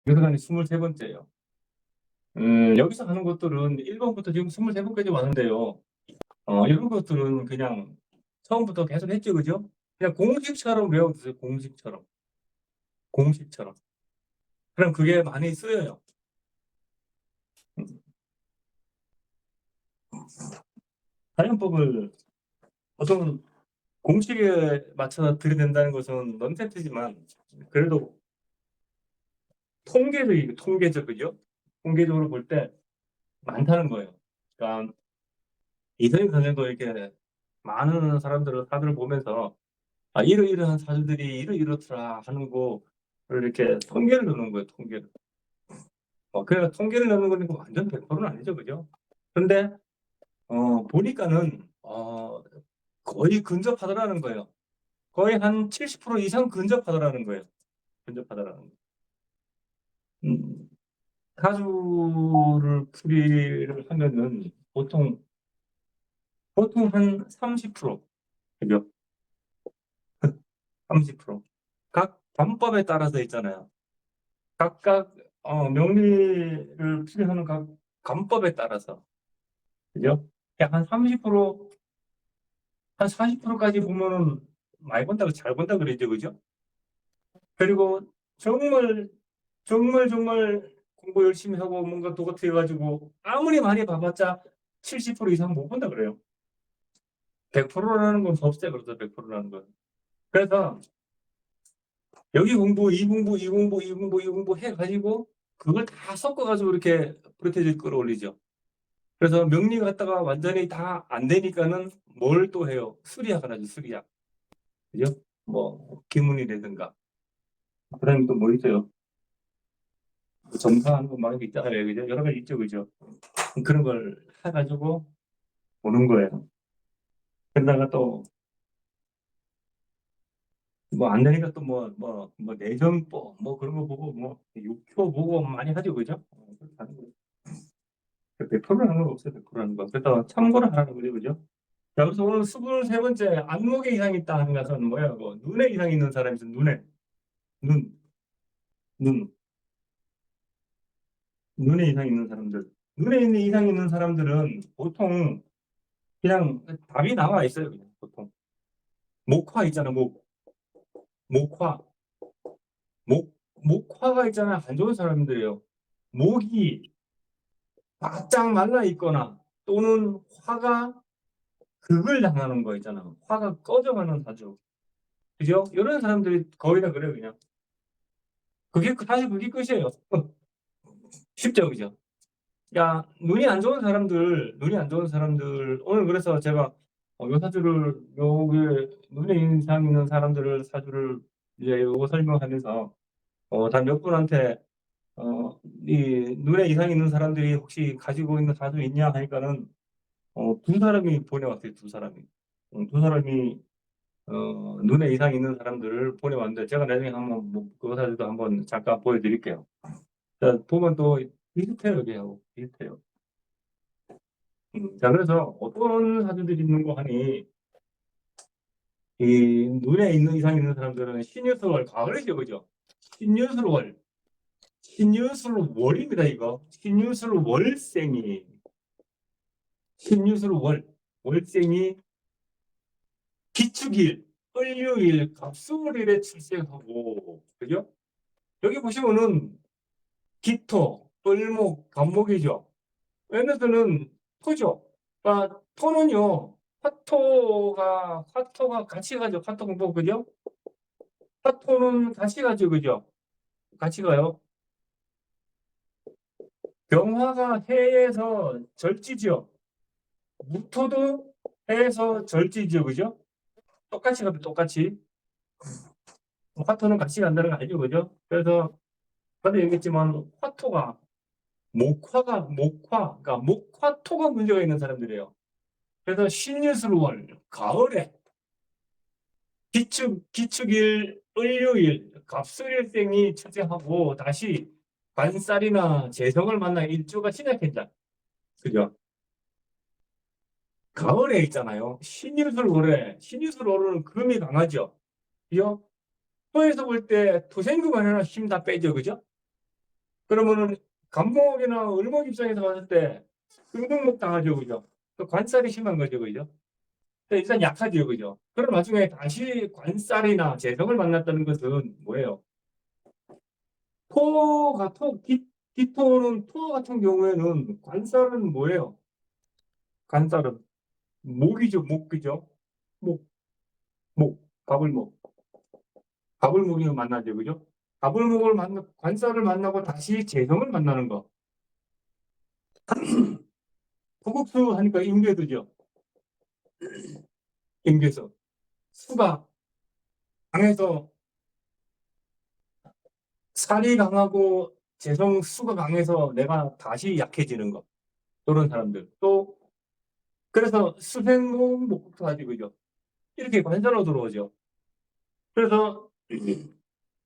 여기서는 23번째예요. 여기서 하는 것들은 1번부터 지금 23번까지 왔는데요. 이런 것들은 그냥 처음부터 계속 했죠, 그죠? 그냥 공식처럼 외워두세요, 공식처럼. 공식처럼. 그럼 그게 많이 쓰여요. 사용법을 보통 공식에 맞춰서 들이댄다는 것은 넌센스지만, 그래도 통계적, 그죠? 통계적으로 볼 때 많다는 거예요. 그러니까 이선임 선생도 이렇게 많은 사주를 보면서 이러이러한 사주들이 이렇더라 하는 거를 이렇게 통계를 넣는 거예요, 통계를. 그래서 통계를 넣는 거니까 완전 100%는 아니죠, 그죠? 근데 보니까는 거의 근접하더라는 거예요. 거의 한 70% 이상 근접하더라는 거예요. 근접하더라는 거. 사주를 풀이를 하면은 보통 한 30%, 그죠? 30%. 각 관법에 따라서 있잖아요. 각각 명리를 풀이하는 각 관법에 따라서, 그죠? 약 한 30%, 한 40%까지 보면은 많이 본다고, 잘 본다 그러죠, 그죠? 그리고 정말 정말 공부 열심히 하고 뭔가 도같아 가지고 아무리 많이 봐봤자 70% 이상 못 본다 그래요. 100%라는 건 없어요, 그래서 100%라는 건. 그래서 여기 공부, 이 공부, 이 공부, 이 공부, 이 공부 해가지고 그걸 다 섞어가지고 이렇게 프로테이지 끌어올리죠. 그래서 명리 갖다가 완전히 다 안 되니까는 뭘 또 해요? 수리학을 하죠, 수리학. 그죠? 뭐, 기문이라든가. 그 다음에 또 뭐 있어요? 점사하는 거 많이 있잖아요, 그죠? 여러 가지 있죠, 그죠? 그런 걸 해가지고 보는 거예요. 그러다가 또, 뭐, 안 되니까 또 내전법, 뭐 그런 거 보고, 뭐, 육표 보고 많이 하죠, 그죠? 그렇게 하는 거예요. 100%는 하는 거 없어요, 100%라는 거. 그래서 참고를 하라는 거죠, 그죠? 자, 그래서 오늘 23번째 안목에 이상이 있다 하는 것은 뭐야? 뭐, 눈에 이상이 있는 사람이 있어, 눈에. 눈, 눈. 눈에 이상이 있는 사람들. 눈에 있는 이상이 있는 사람들은 보통 그냥 답이 나와 있어요, 그냥 보통. 목화 있잖아, 목화. 목화가 있잖아, 안 좋은 사람들이에요. 목이 바짝 말라 있거나 또는 화가 극을 당하는 거 있잖아. 화가 꺼져가는 사주. 그죠? 이런 사람들이 거의 다 그래요, 그냥. 사실 그게 끝이에요. 쉽죠, 그죠? 야, 눈이 안 좋은 사람들, 오늘 그래서 제가 요 사주를, 요게, 눈에 인상 있는 사람들을 사주를 이제 요거 설명하면서, 단 몇 분한테, 이 눈에 이상이 있는 사람들이 혹시 가지고 있는 사주 있냐 하니까는, 두 사람이 보내왔어요, 두 사람이. 두 사람이, 눈에 이상이 있는 사람들을 보내왔는데, 제가 나중에 한번, 그 사주도 한번 잠깐 보여드릴게요. 자, 보면 또 비슷해요, 여기하고. 비슷해요. 자, 그래서 어떤 사주들이 있는 거 하니, 이 눈에 있는 이상 있는 사람들은 신유술월 가을이죠, 그죠? 신유술월, 신유술월입니다, 이거. 신유술월생이, 신유술월, 월생이 기축일, 을류일, 갑수월일에 출생하고, 그죠? 여기 보시면은 기토, 을목, 간목이죠. 얘네들은 토죠. 그러니까 토는요, 화토가 같이 가죠. 화토 공부, 그죠? 화토는 같이 가죠, 그죠? 같이 가요. 병화가 해에서 절지죠. 무토도 해에서 절지죠, 그죠? 똑같이 가요, 똑같이. 화토는 같이 간다는 거 알죠, 그죠? 그래서, 아까 얘기했지만, 그러니까 목화토가 문제가 있는 사람들이에요. 그래서 신유술월, 가을에, 기축일, 을류일, 갑술일생이 출생하고 다시 관살이나 재성을 만나 일주가 시작했다. 그죠? 가을에 있잖아요. 신유술월은 금이 강하죠. 그죠? 토에서 볼 때 토생금을 하나 힘 다 빼죠. 그죠? 그러면은 간목이나 을목 입장에서 봤을 때 등등목 당하죠, 그죠? 또 관살이 심한 거죠, 그죠? 일단 약하죠, 그죠? 그럼 나중에 다시 관살이나 재성을 만났다는 것은 뭐예요? 기토는 토 같은 경우에는 관살은 뭐예요? 관살은 목이죠, 목, 그죠? 목, 가불목. 가불목이 만나죠, 그죠? 관살을 만나고 다시 재성을 만나는 거. 구국수 하니까 임계도죠. 임계서. 수가 강해서 살이 강하고 재성 수가 강해서 내가 다시 약해지는 거. 이런 사람들. 또 그래서 수생목 목국토 가지고 그죠. 이렇게 관사로 들어오죠. 그래서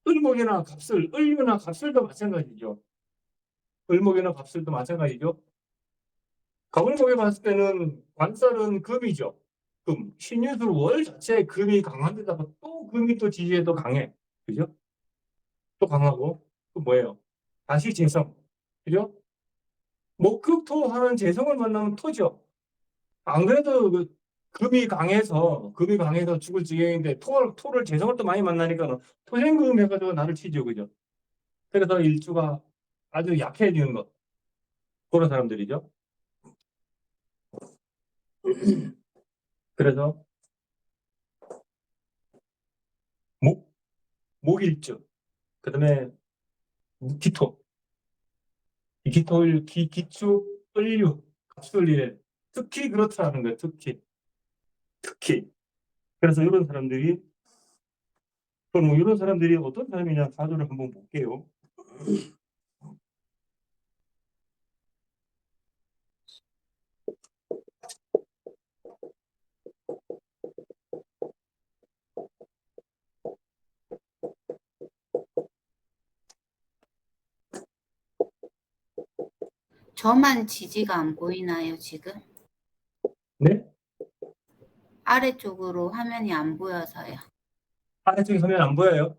을목이나 갑술, 을류나 갑술도 마찬가지죠. 을목이나 갑술도 마찬가지죠. 갑을목에 봤을 때는 관살은 금이죠. 금. 신유술 월 자체에 금이 강한 데다가 또 금이 또 지지에도 강해. 그죠? 또 강하고. 또 뭐예요? 다시 재성. 그죠? 목극토 하는 재성을 만나면 토죠. 안 그래도 금이 강해서 죽을 지경인데 토를 재성을 또 많이 만나니까 토생금 해가지고 나를 치죠. 그죠? 그래서 일주가 아주 약해지는 것. 그런 사람들이죠. 그래서 목, 목일주. 그 다음에 기토. 기축, 을류, 갑술일. 특히 그렇다는 거예요. 특히. 그래서 그럼 이런 사람들이 어떤 사람이냐 사주를 한번 볼게요. 저만 지지가 안 보이나요, 지금? 네? 아래쪽으로 화면이 안 보여서요. 아래쪽에 화면 안 보여요?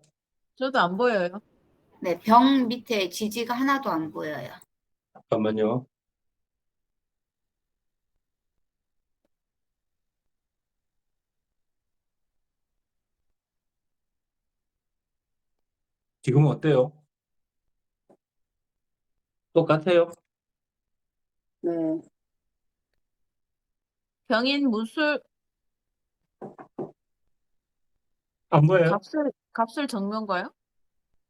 저도 안 보여요. 네, 병 밑에 지지가 하나도 안 보여요. 잠깐만요. 지금은 어때요? 똑같아요? 네. 병인 무술 안 보여요? 갑술 정면가요?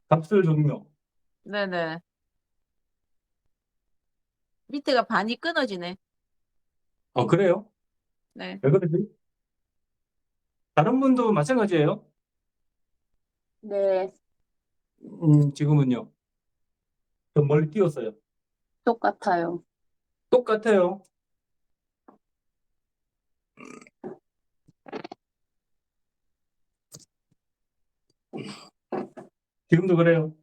갑술 종묘. 네네. 밑에가 반이 끊어지네. 그래요? 네. 왜 그러지? 다른 분도 마찬가지예요? 네, 지금은요? 좀 멀리 띄웠어요. 똑같아요. 똑같아요. 지금도 그래요.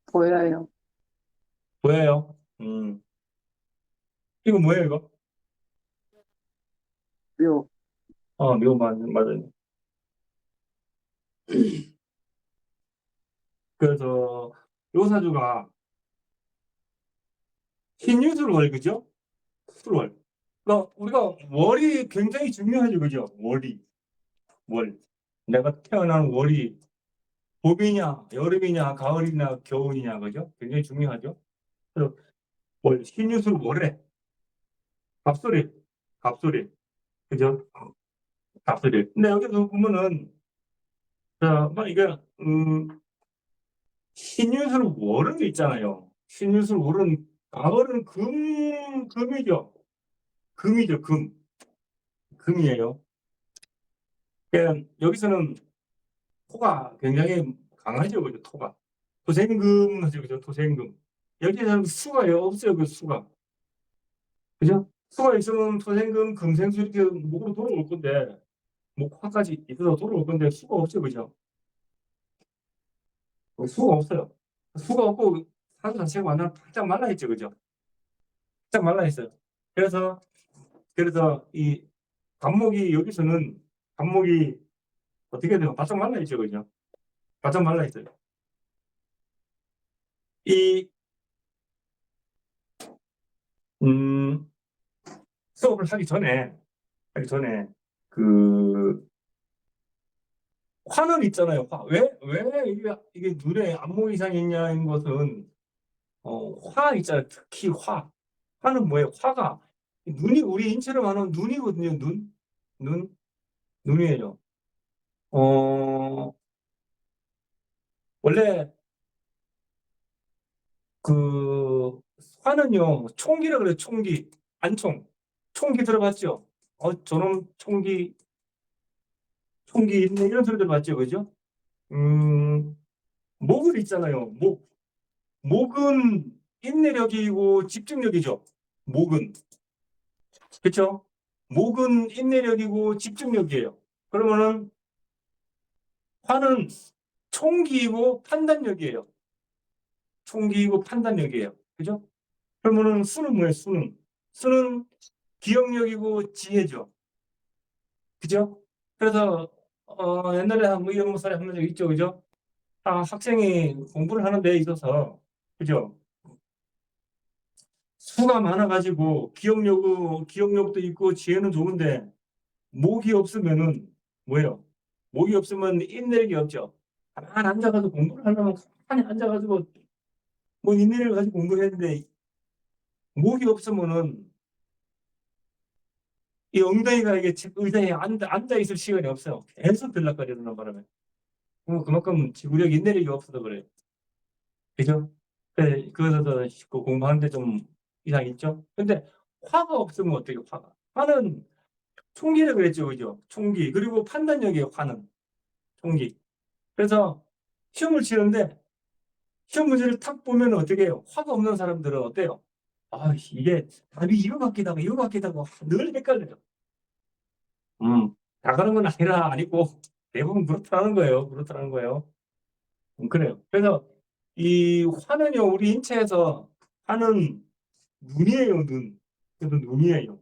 보여요. 보여요. 이거 뭐예요, 이거? 요. 묘 맞아요. 그래서 요 사주가 신유술월, 그죠? 술월. 그러니까 우리가 월이 굉장히 중요하죠, 그죠? 월. 내가 태어난 월이 봄이냐, 여름이냐, 가을이냐, 겨울이냐, 그죠? 굉장히 중요하죠. 그래서 신유술 월에 갑술이, 갑술이, 그죠? 갑술이. 근데 여기서 보면은, 자, 막 이게, 신유술 월은 있잖아요. 신유술 월은, 가을은 금이죠. 금이죠, 금. 금이에요. 그러니까 여기서는 토가 굉장히 강하죠, 그죠? 토가. 토생금 하죠, 그죠? 토생금. 여기서는 수가 없어요, 그 수가. 그죠? 수가 있으면 토생금, 금생수 이렇게 목으로 돌아올 건데, 목화까지 있어서 돌아올 건데, 수가 없어요, 그죠? 수가 없어요. 수가 없고, 사주 자체가 완전 바짝 말라있죠, 그죠? 바짝 말라있어요. 그래서 이 간목이 어떻게 돼요? 바짝 말라있죠, 그죠? 바짝 말라있어요. 이 공부를 하기 전에 그 화는 있잖아요. 왜 이게 눈에 안목 이상이 있냐는 것은 화 있잖아요. 특히 화는 뭐예요? 화가 눈이 우리 인체로 말하면 눈이거든요. 눈, 눈이에요. 어, 원래 그 화는요, 총기라 그래요. 총기, 안총, 총기 들어봤죠? 저놈 총기 있네 이런 소리 들어봤죠, 그죠? 음, 목을 있잖아요. 목은 인내력이고 집중력이죠. 목은 그렇죠? 목은 인내력이고 집중력이에요. 그러면은 화는 총기이고 판단력이에요. 총기이고 판단력이에요. 그죠? 그러면은 수는 뭐예요? 수는 기억력이고 지혜죠. 그죠? 그래서 옛날에 뭐 이런 말을 한적 있죠. 그죠? 학생이 공부를 하는 데 있어서 그죠? 수가 많아가지고 기억력도 있고 지혜는 좋은데 목이 없으면은 뭐예요? 목이 없으면 인내력이 없죠. 가만 앉아가지고 공부를 하려면 가만히 앉아가지고 뭐 인내력을 가지고 공부를 했는데 목이 없으면은 이 엉덩이가 이게 의자에 앉아 있을 시간이 없어요. 계속 들락거리는 바람에. 그만큼 지구력 인내력이 없어서 그래요. 그죠? 그래서 그 공부하는데 좀 이상 있죠? 근데 화가 없으면 어떻게 화가? 화는 총기라 그랬죠, 그죠? 총기. 그리고 판단력이에요, 화는. 총기. 그래서 시험을 치는데 시험 문제를 탁 보면 어떻게 해요? 화가 없는 사람들은 어때요? 이게 답이 이거 같기도 하고 이거 같기도 하고 늘 헷갈려요. 다 그런 건 아니고 대부분 그렇다는 거예요. 그래요. 그래서 이 화는요, 우리 인체에서 화는 눈이에요, 눈. 그래서 눈이에요.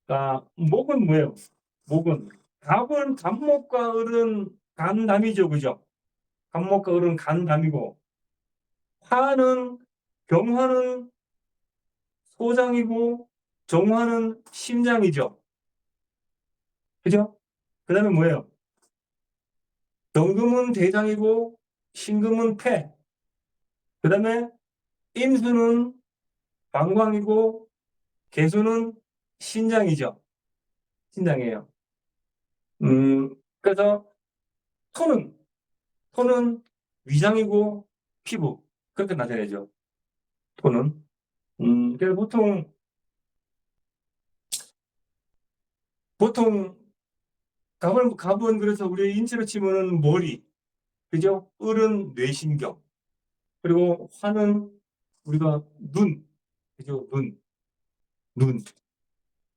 그러니까 목은 뭐예요? 목은 갑은 갑목과 을은 간담이죠, 그죠? 갑목과 을은 간담이고 화는 경화는 소장이고 정화는 심장이죠, 그죠? 그다음에 뭐예요? 경금은 대장이고 신금은 폐. 그다음에 임수는 방광이고 개수는 신장이죠. 신장이에요. 그래서 토는 토는 위장이고 피부 그렇게 나타내죠. 토는. 그래서 보통 갑은 그래서 우리 인체로 치면은 머리, 그죠? 을은 뇌신경, 그리고 화는 우리가 눈, 그죠? 눈,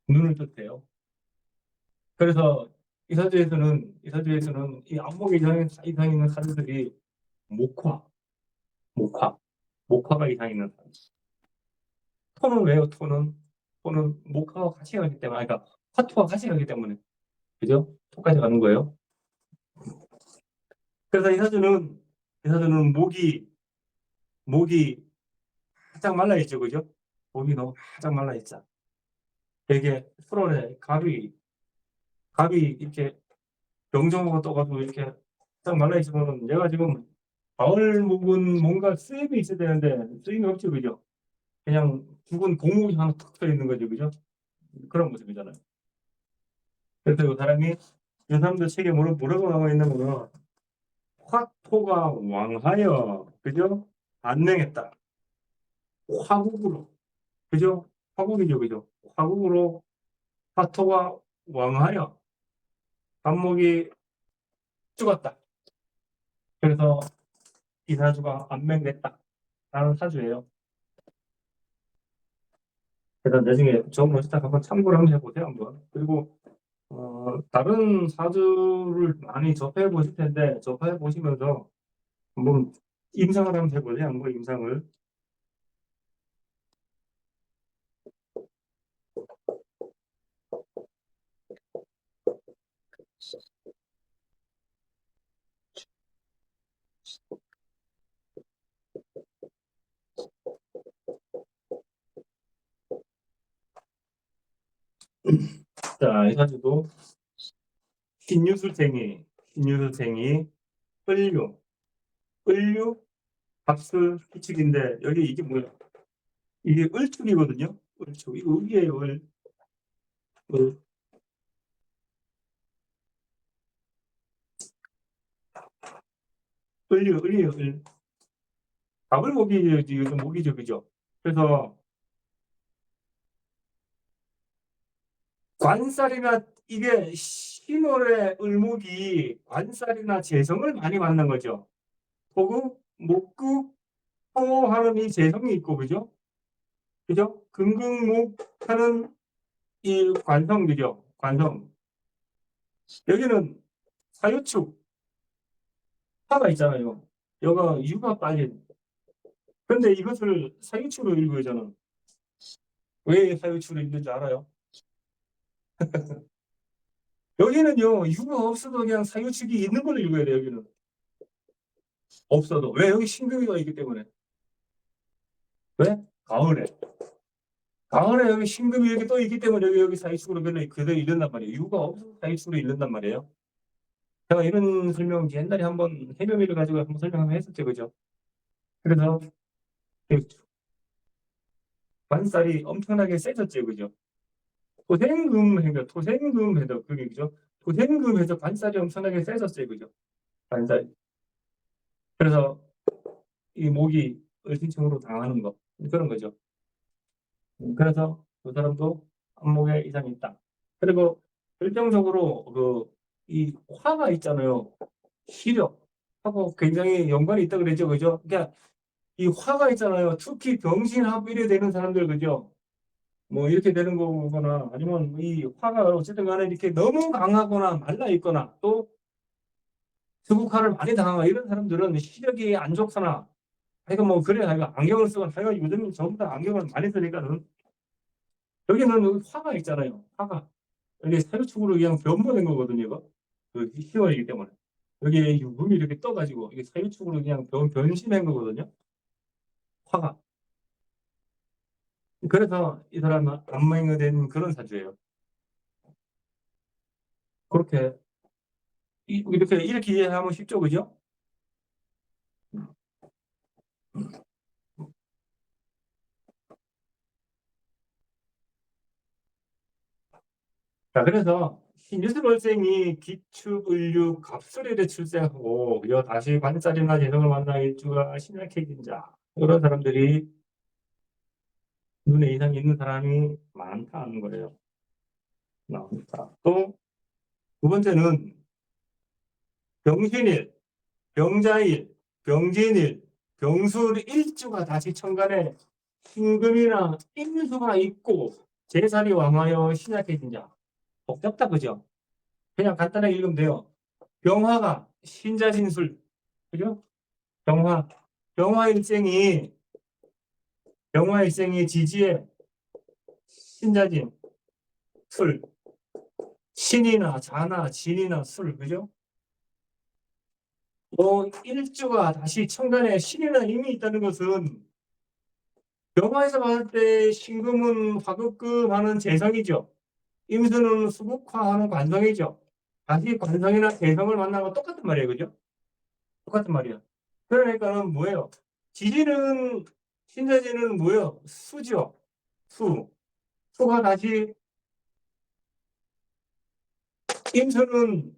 눈을 뜻해요. 그래서 이사주에서는 이 안목 이상 있는 사주들이 목화, 목화, 목화가 이상 있는 사주. 토는 왜요? 토는 목화와 같이 가기 때문에, 그러니까 화토와 같이 가기 때문에, 그죠? 토까지 가는 거예요. 그래서 이 사주는 목이 바짝 말라 있죠, 그죠? 목이 너무 바짝 말라 있죠. 되게 프로에 갑이 이렇게 병정으로 떠가지고 이렇게 바짝 말라 있으면 얘가 지금 가을 목은 뭔가 쓰임이 있어야 되는데 쓰임이 없죠, 그죠? 그냥 죽은 공목이 하나 탁 서 있는 거죠, 그죠? 그런 모습이잖아요. 그래서 이 사람들 책에 뭐라고 나와 있냐면은 화토가 왕하여, 그죠? 안능했다. 화국으로, 그죠? 화국이죠, 그죠? 화국으로 화토가 왕하여 간목이 죽었다. 그래서 이 사주가 안맹됐다. 라는 사주예요. 그래서 나중에 좋은 노시딱 한번 참고를 한번 해보세요, 한번. 그리고 다른 사주를 많이 접해 보실 텐데 접해 보시면서 한번 임상을 한번 해보세요. 한번 임상을. 자, 이 사주도 신유술생이 을류, 갑술, 희축인데 여기 이게 뭐야? 이게 을축이거든요. 을축. 이거 을이에요, 을. 을. 을이에요, 을. 갑을 목이죠, 이거 목이죠, 그죠? 그래서 관살이나 이게 신월의 을목이 관살이나 재성을 많이 만난 거죠. 토구, 목구, 토하는 이 재성이 있고, 그죠? 그죠? 금극목 하는 이 관성들이요. 관성. 여기는 사유축, 화가 있잖아요. 여가 유가 빨린. 근데 이것을 사유축으로 읽어요, 저는. 왜 사유축으로 읽는지 알아요? 여기는요, 유가 없어도 그냥 사유축이 있는 걸로 읽어야 돼요, 여기는. 없어도. 왜? 여기 신금이가 있기 때문에. 왜? 가을에. 가을에 여기 신금이 이렇게 또 있기 때문에 여기 사유축으로 그대로 읽는단 말이에요. 유가 없어도 사유축으로 읽는단 말이에요. 제가 이런 설명 옛날에 한번 해묘미를 가지고 한번 설명을 했었죠, 그죠? 그래서 그 관살이 엄청나게 세졌죠, 그죠? 토생금해서 그게 그죠? 토생금해서 관살이 엄청나게 세졌어요, 그죠? 관살. 그래서 이 목이 을신청으로 당하는 거 그런 거죠. 그래서 그 사람도 안목에 이상이 있다. 그리고 결정적으로 그 이 화가 있잖아요. 시력하고 굉장히 연관이 있다 그랬죠, 그죠? 그러니까 이 화가 있잖아요. 특히 병신합 이래 되는 사람들, 그죠? 뭐 이렇게 되는 거거나 아니면 이 화가 어쨌든 간에 이렇게 너무 강하거나 말라 있거나 또 수국화를 많이 당하거나 이런 사람들은 시력이 안 좋거나 하여간 뭐 그래 하여간 안경을 쓰거나 하여간 요즘 전부 다 안경을 많이 쓰니까는 여기는 화가 있잖아요. 화가 여기 사유축으로 그냥 변모된 거거든요. 이거 그 희월이기 때문에 여기에 눈이 이렇게 떠가지고 이게 사유축으로 그냥 변신한 거거든요. 화가. 그래서 이 사람은 안맹이 된 그런 사주예요. 그렇게 이렇게 이해하면 쉽죠, 그죠? 자, 그래서 신유술월생이 기축을류 갑술일에 출생하고 여 다시 관살이나 재성을 만나 일주가 신약해진 자 이런 사람들이 눈에 이상이 있는 사람이 많다는 거예요. 많다. 또 두 번째는 병신일, 병자일, 병진일, 병술 일주가 다시 천간에 신금이나 임수가 있고 재살이 왕하여 신약해진 자. 복잡다, 그죠? 그냥 간단하게 읽으면 돼요. 병화가 신자신술, 그죠? 병화, 병화 일생이 지지에 신자진, 술, 신이나 자나 진이나 술, 그죠? 뭐 일주가 다시 천간에 신이나 임이 있다는 것은 병화에서 봤을 때 신금은 화급금하는 재성이죠. 임수는 수국화하는 관성이죠. 다시 관성이나 재성을 만나면 똑같은 말이에요, 그죠? 똑같은 말이야. 그러니까는 뭐예요? 지지는 신자지는 뭐예요? 수죠. 수. 수가 다시 임수는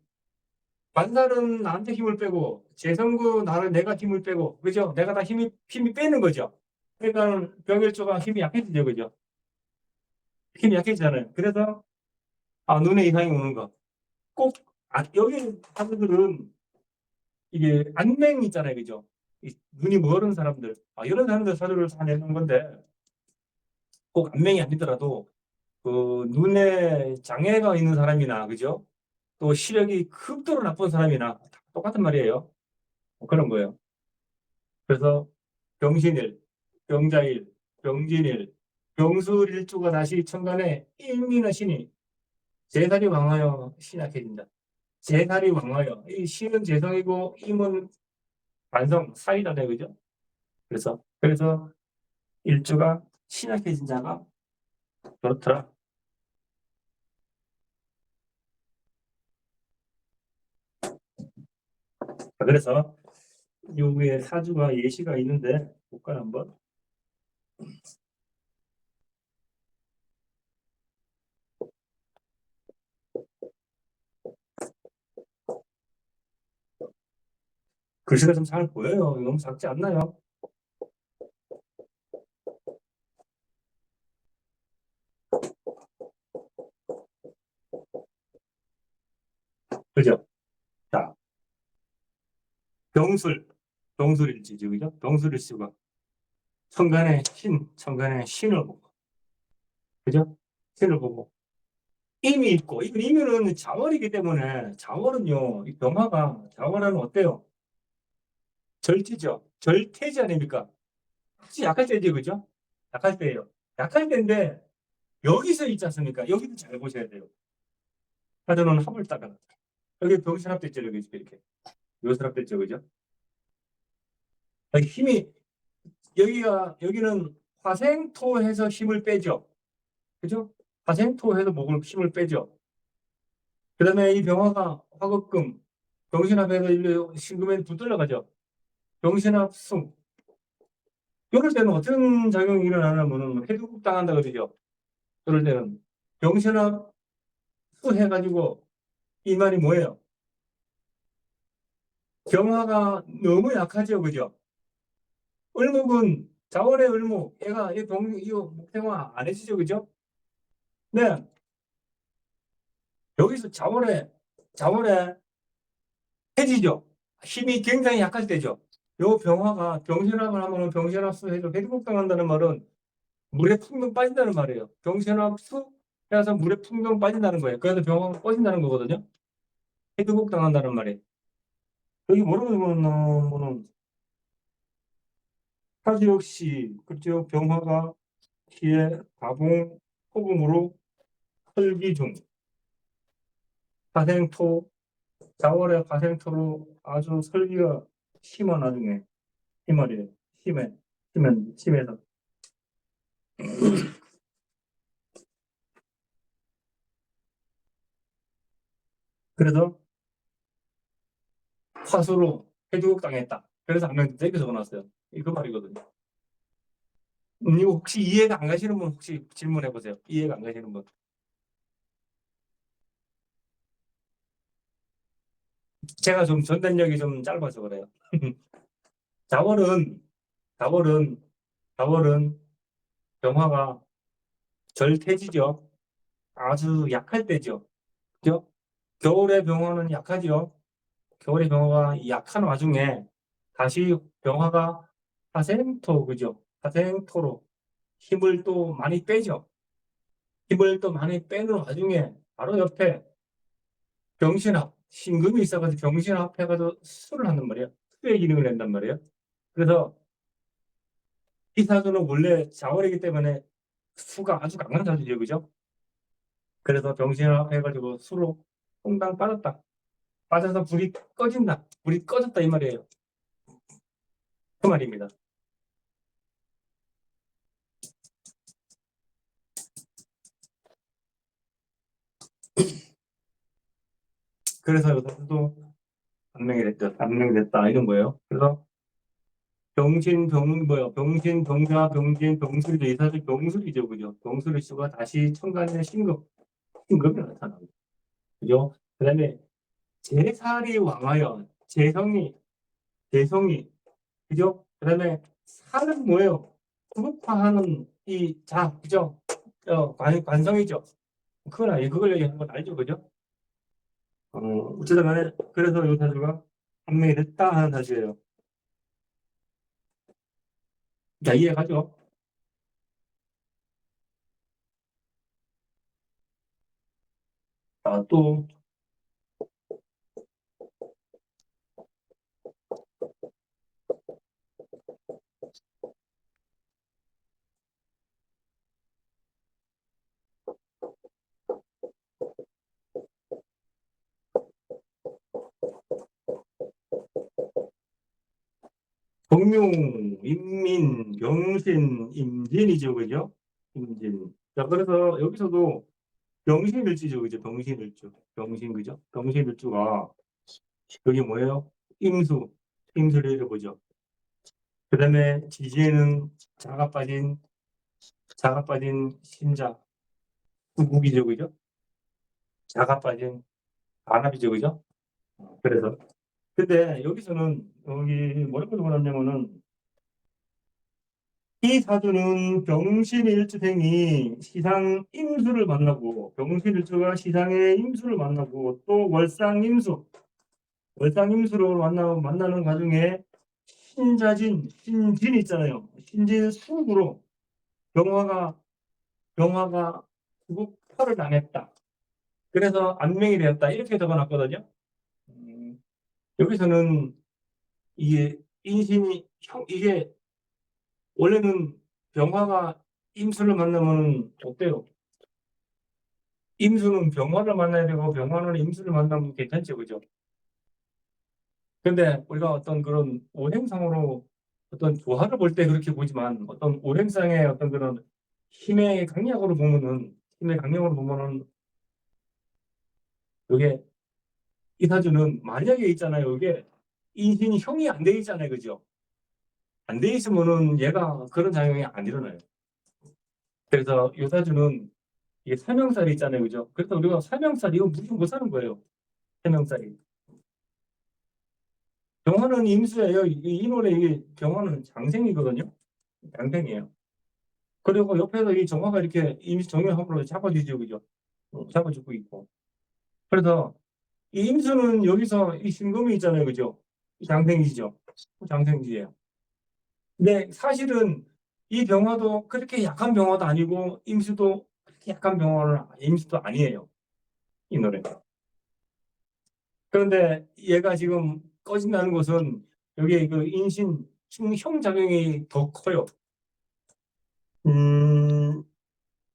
관살은 나한테 힘을 빼고 재성구 나를 내가 힘을 빼고 그죠? 내가 다 힘이 빼는 거죠. 그러니까 병일조가 힘이 약해지죠, 그죠? 힘이 약해지잖아요. 그래서 눈에 이상이 오는 거. 꼭 여기 사람들은 이게 안맹 있잖아요, 그죠? 눈이 멀은 사람들, 이런 사람들 사주를 다 내는 건데 꼭 안맹이 아니더라도 그 눈에 장애가 있는 사람이나 그죠? 또 시력이 극도로 나쁜 사람이나 다 똑같은 말이에요. 그런 거예요. 그래서 병신일, 병자일, 병진일, 병술일주가 다시 천간에 일미나 신이 재살이 왕하여 신약해진다. 재살이 왕하여 이 신은 재성이고 임은 반성 사이다네, 그죠? 그래서 일주가 신약해진 자가 그렇더라. 자, 그래서 요구의 사주가 예시가 있는데 볼까요 한번? 글씨가 좀 잘 보여요. 너무 작지 않나요? 그죠? 자, 병술일지죠, 그죠? 병술일지가 천간의 신을 보고, 그죠? 신을 보고 임이 있고, 이건 임은 자월이기 때문에 자월은요, 이 병화가 자월하면 어때요? 절지죠. 절태지 아닙니까? 혹시 약할 때죠, 그죠? 약할 때예요. 약할 때인데 여기서 있지 않습니까? 여기도 잘 보셔야 돼요. 사전은 합을 따가 여기 병신합됐죠, 여기 이렇게 요술합됐죠, 그죠? 여기 힘이 여기는 화생토해서 힘을 빼죠, 그죠? 화생토해서 목을 힘을 빼죠. 그다음에 이 병화가 화극금 병신합해서 일로 신금에 붙들려가죠. 병신합승 이럴 때는 어떤 작용이 일어나냐면은 해독 당한다 그러죠. 그럴 때는 병신합 수 해가지고 이 말이 뭐예요? 경화가 너무 약하죠, 그죠? 을목은 자월의 을목, 얘가 이 목생화 안 해지죠, 그죠? 네, 여기서 자월에 해지죠. 힘이 굉장히 약할 때죠. 요 병화가 병신합을 하면 병신합수 해서 회복당한다는 말은 물에 풍덩 빠진다는 말이에요. 병신합수 해서 물에 풍덩 빠진다는 거예요. 그래서 병화가 꺼진다는 거거든요. 회복당한다는 말이에요. 여기 뭐라고 보면은 사주 역시 그죠? 병화가 피해 다봉 호금으로 설기 중 화생토 자월의 화생토로 아주 설기가 심한 나중에 심하래요. 심해서 그래서 화수로 해주국 당했다. 그래서 한 명 땡겨 적어놨어요. 이거 말이거든요. 이거 혹시 이해가 안 가시는 분 혹시 질문해 보세요. 이해가 안 가시는 분. 제가 좀 전달력이 좀 짧아서 그래요. 자월은 자월은 자월은 병화가 절태지죠. 아주 약할 때죠. 그죠? 겨울에 병화는 약하죠. 겨울에 병화가 약한 와중에 다시 병화가 하생토, 그죠? 하생토로 힘을 또 많이 빼죠. 힘을 또 많이 빼는 와중에 바로 옆에 병신합, 신금이 있어가지고 병신합 해가지고 수를 한단 말이에요. 수의 기능을 낸단 말이에요. 그래서 이 사주는 원래 자월이기 때문에 수가 아주 강한 사주죠, 그죠? 그래서 병신합 해가지고 수로 퐁당 빠졌다. 빠져서 불이 꺼진다. 불이 꺼졌다 이 말이에요. 그 말입니다. 그래서 여기서도 반명이 됐다 이런 거예요. 그래서 병신, 병자, 병진, 병술이 이 사실 병술이죠, 그죠? 병술의 수가 다시 천간의 신금이 나타납니다. 그죠? 그다음에 제살이 왕하여 재성이, 그죠? 그다음에 살은 뭐예요? 구급화하는 그죠? 관성이죠. 그걸 얘기하는 건 알죠, 그죠? 어쨌든 간에 그래서 이 사주가 판명이 됐다 하는 사주예요. 자, 이해가죠? 자, 또 정묘, 인민, 병신, 임진이죠, 그죠? 임진. 자, 그래서 여기서도 병신일주죠, 그죠? 병신일주, 병신, 그죠? 병신일주가 여기 뭐예요? 임수를 잃어보죠. 그 다음에 지지에는 자가 빠진 신자, 수국이죠, 그죠? 자가 빠진 반합이죠, 그죠? 그래서 근데 여기서는 여기 뭐라고 적어놨냐면은 이 사주는 병신일주생이 시상 임수를 만나고 병신일주가 시상의 임수를 만나고 또 월상임수로 만나는 과정에 신진 있잖아요. 신진 수국으로 병화가 수국파를 당했다. 그래서 안명이 되었다. 이렇게 적어놨거든요. 여기서는 이게 이게 원래는 병화가 임수를 만나면 어때요? 임수는 병화를 만나야 되고 병화는 임수를 만나면 괜찮죠, 그죠? 근데 우리가 어떤 그런 오행상으로 어떤 조화를 볼 때 그렇게 보지만 어떤 오행상의 어떤 그런 힘의 강약으로 보면은 이게 이 사주는 만약에 있잖아요. 이게 인신이 형이 안 돼 있잖아요, 그죠? 안 돼 있으면은 얘가 그런 작용이 안 일어나요. 그래서 이 사주는 이게 삼형살이 있잖아요, 그죠? 그래서 우리가 삼형살 이거 무슨 못 사는 거예요. 삼형살이. 병화는 임수예요. 이 노래 이게 병화는 장생이거든요. 장생이에요. 그리고 옆에서 이 정화가 이렇게 임수 정형합으로 잡아주죠, 그죠? 잡아주고 있고. 그래서 이 임수는 여기서 이 신금이 있잖아요, 그죠? 장생이죠. 장생지예요. 근데 사실은 이 병화도 그렇게 약한 병화도 아니고 임수도 그렇게 약한 임수도 아니에요. 이 노래가. 그런데 얘가 지금 꺼진다는 것은 여기에 그 인신 형작용이 더 커요. 음,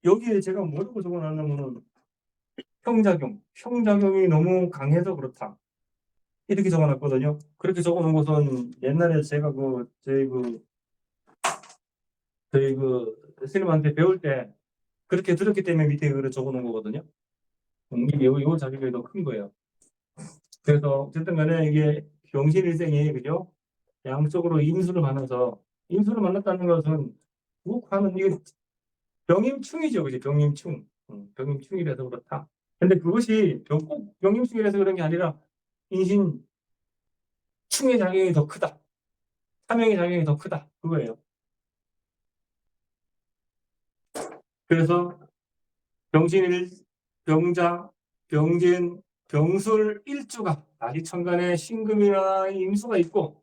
여기에 제가 뭐라고 적어놨냐면은 형작용이 너무 강해서 그렇다. 이렇게 적어놨거든요. 그렇게 적어놓은 것은 옛날에 제가 저희 스님한테 배울 때 그렇게 들었기 때문에 밑에 그걸 적어놓은 거거든요. 이게 요 작용이 더 큰 거예요. 그래서 어쨌든 간에 이게 병신일생이 그죠? 양쪽으로 임수를 만났다는 것은 국하는 이게 병임충이죠, 그죠? 병임충. 병임충이라서 그렇다. 근데 그것이 꼭 병임충이라서 그런 게 아니라 인신충의 작용이 더 크다. 사명의 작용이 더 크다. 그거예요. 그래서 병신일, 병자, 병진, 병술 일주가 다시 천간에 신금이나 임수가 있고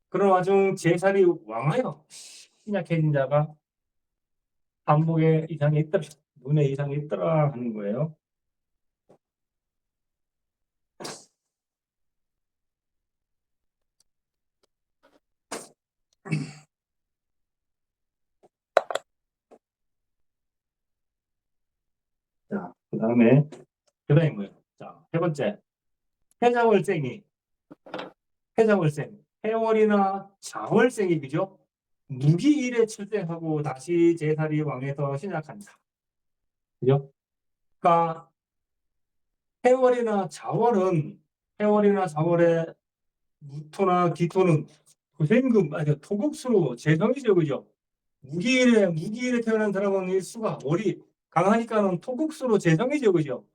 그런 와중 제살이 왕하여 신약해진 자가 안목에 이상이 있더라, 눈에 이상이 있더라 하는 거예요. 자, 그다음에 뭐예요? 자, 세 번째 해자월생이 해월이나 자월생이 그죠? 무기일에 출생하고 다시 제살이 왕에서 신약한다. 그죠? 그러니까 해월이나 자월의 무토나 기토는 고생금 아니 토국수로 재성이죠, 그죠? 무기일에 태어난 사람은 일수가 월이 강하니까는 토국수로 재성이죠, 그죠?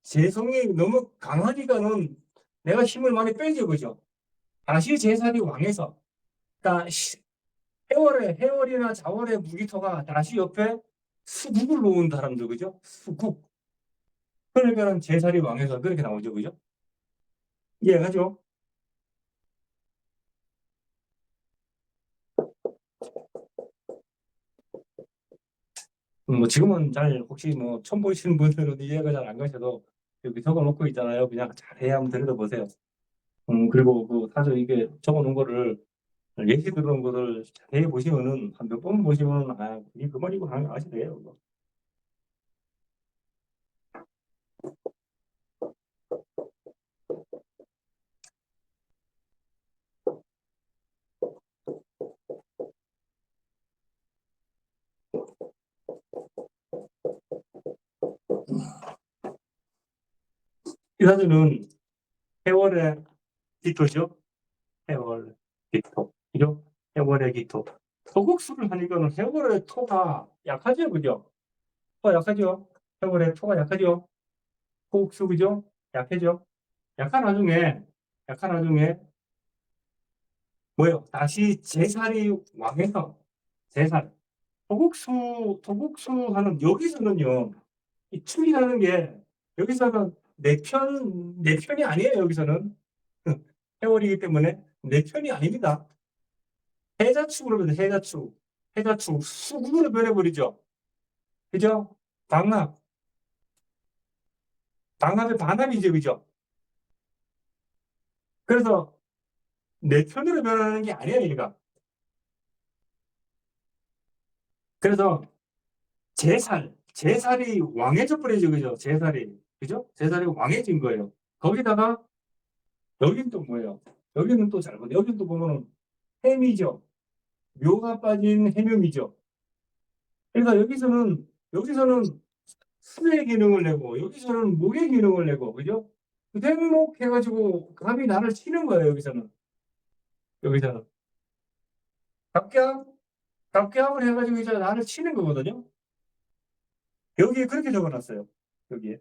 재성이 너무 강하니까는 내가 힘을 많이 빼죠, 그죠? 다시 제살이 왕에서 그러니까 해월이나 자월의 무기토가 다시 옆에 수국을 놓은 사람들, 그죠? 수국. 그러니까는 제살이 왕에서 그렇게 나오죠, 그죠? 이해가죠? 뭐 지금은 잘 혹시 뭐 처음 보시는 분들은 이해가 잘 안 가셔도 여기 적어놓고 있잖아요. 그냥 자세히 한번 들여다보세요. 그리고 그 사실 이게 적어놓은 거를 예시 들어온 거를 자세히 보시면은 한 몇 번 보시면 이게 그 말이고 아시대요. 그거. 이 사주는 해월의 기토죠. 기토. 그죠? 해월의 기토. 토국수를 하니까는 해월의 토가 약하죠, 그죠? 토가 약하죠? 해월의 토가 약하죠? 토국수, 그죠? 약해져. 약한 와중에, 뭐요? 다시 제살이 왕해서, 제살. 토국수 하는, 여기서는요, 이 축이라는 게, 여기서는 내 편이 아니에요, 여기서는. 해월이기 때문에 내 편이 아닙니다. 해자축으로 변해, 해자축. 해자축, 수국으로 변해버리죠. 그죠? 방합. 방합의 반합이죠, 그죠? 그래서 내 편으로 변하는 게 아니에요, 얘가. 그래서 제살이 왕해져 버리죠, 그죠? 제살이. 그죠? 제살이 왕해진 거예요. 거기다가, 여긴 또 뭐예요? 여기는 또 잘못, 여긴 또 보면은 햄이죠. 묘가 빠진 해묘이죠. 그러니까 여기서는 수의 기능을 내고, 여기서는 목의 기능을 내고, 그죠? 맹목해가지고 감히 나를 치는 거예요, 여기서는. 갑격, 갑격을 해가지고 이제 나를 치는 거거든요. 여기에 그렇게 적어놨어요. 여기에.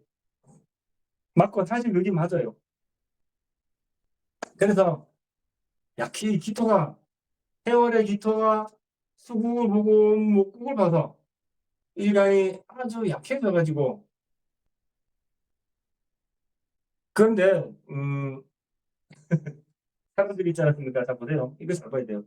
맞고, 사실 그게 맞아요. 그래서, 약히 해월의 기토가 수국을 보고 목국을 봐서 일간이 아주 약해져가지고, 그런데, 사람들이 있지 않습니까? 자, 보세요. 이거 잘 봐야 돼요.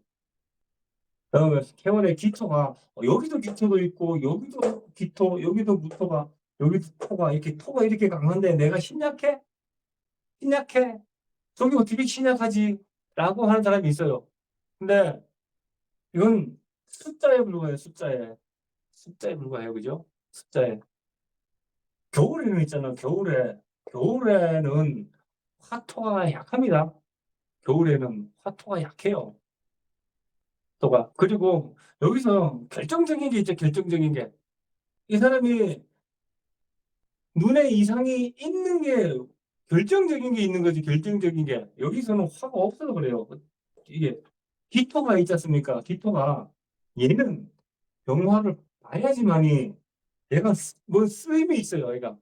해월의 기토가, 여기도 기토도 있고, 여기도 기토, 여기도 무토가, 여기도 토가 이렇게 강한데 내가 신약해? 신약해? 저기 어떻게 신약하지? 라고 하는 사람이 있어요. 근데 이건 숫자에 불과해요, 숫자에. 숫자에 불과해요, 그죠? 숫자에. 겨울에는 있잖아, 겨울에는 화토가 약합니다. 겨울에는 화토가 약해요. 토가. 그리고 여기서 결정적인 게 있죠, 결정적인 게. 이 사람이 눈에 이상이 있는 게, 결정적인 게 있는 거지, 결정적인 게. 여기서는 화가 없어서 그래요. 이게 기토가 있지 않습니까? 기토가, 얘는 병화를 봐야지만이 얘가 뭐 쓰임이 있어요, 얘가.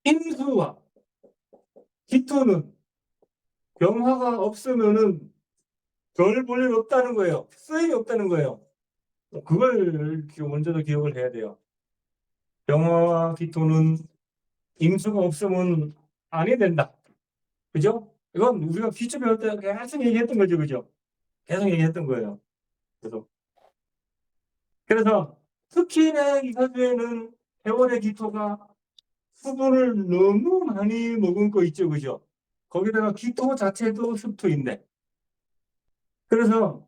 인수와 기토는 병화가 없으면은 별 볼 일 없다는 거예요. 쓰임이 없다는 거예요. 그걸 먼저 기억을 해야 돼요. 병화와 기토는 임수가 없으면 아니 된다. 그죠? 이건 우리가 기초 배울 때 계속 얘기했던 거죠, 그죠? 계속 얘기했던 거예요. 그래서, 특히나 이 사주에는 해월의 기토가 수분을 너무 많이 머금고 있죠, 그죠? 거기다가 기토 자체도 습토인데. 그래서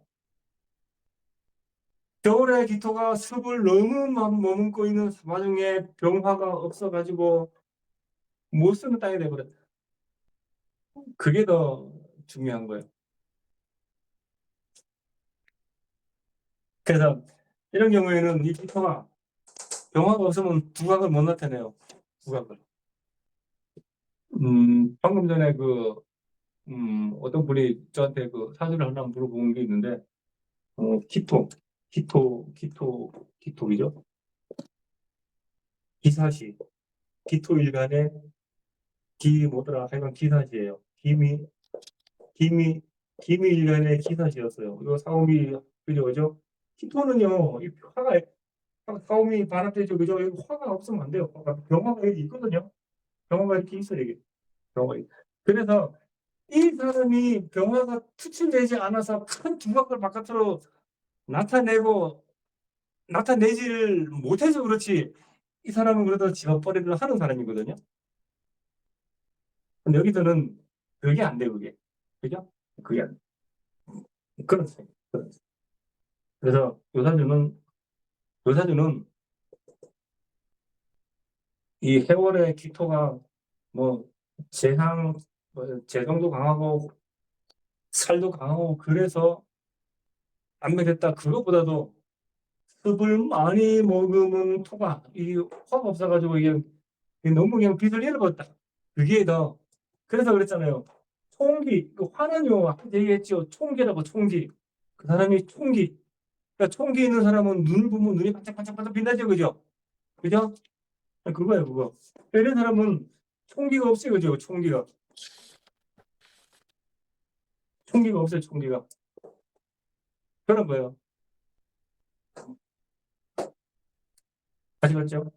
겨울에 기토가 습을 너무 머금고 있는 와중에 병화가 없어가지고 못 쓰는 땅이 돼버렸다. 그게 더 중요한 거예요. 그래서 이런 경우에는 이 기토가 병화가 없으면 두각을 못 나타내요. 두각을. 방금 전에 어떤 분이 저한테 그 사주를 하나 물어본 게 있는데, 기토이죠? 기사시. 기토 일간의 뭐더라, 하여간 기사시예요. 김이, 김이 일간의 기사시였어요. 이거 사오미, 그죠? 기토는요, 이 사오미 반합되죠, 그죠? 여기 화가 없으면 안 돼요. 병화가 여기 있거든요. 병화가 이렇게 있어요, 이게. 병화가. 그래서 이 사람이 병화가 투출되지 않아서 큰 두각을 바깥으로 나타내질 못해서 그렇지, 이 사람은 그래도 지어버리를 하는 사람이거든요. 근데 여기서는 그게 안 돼, 그게. 그죠? 그게 안 돼. 그런 셈. 그래서 요사주는 이 해월의 기토가 뭐 재상, 재성도 강하고 살도 강하고 그래서 안매됐다. 그것보다도 습을 많이 머금은 토가, 이 화가 없어가지고 이게 너무 그냥 빚을 잃어버렸다. 그게 더 그래서 그랬잖아요. 총기 그 화는요 아까 얘기했죠. 총기라고 총기. 그 사람이 총기. 그러니까 총기 있는 사람은 눈을 보면 눈이 반짝반짝반짝 빛나죠, 그죠? 그죠? 그거예요, 그거. 이런 사람은 총기가 없어요, 그죠? 총기가 없어요, 총기가. 그런 거예요. 아시겠죠?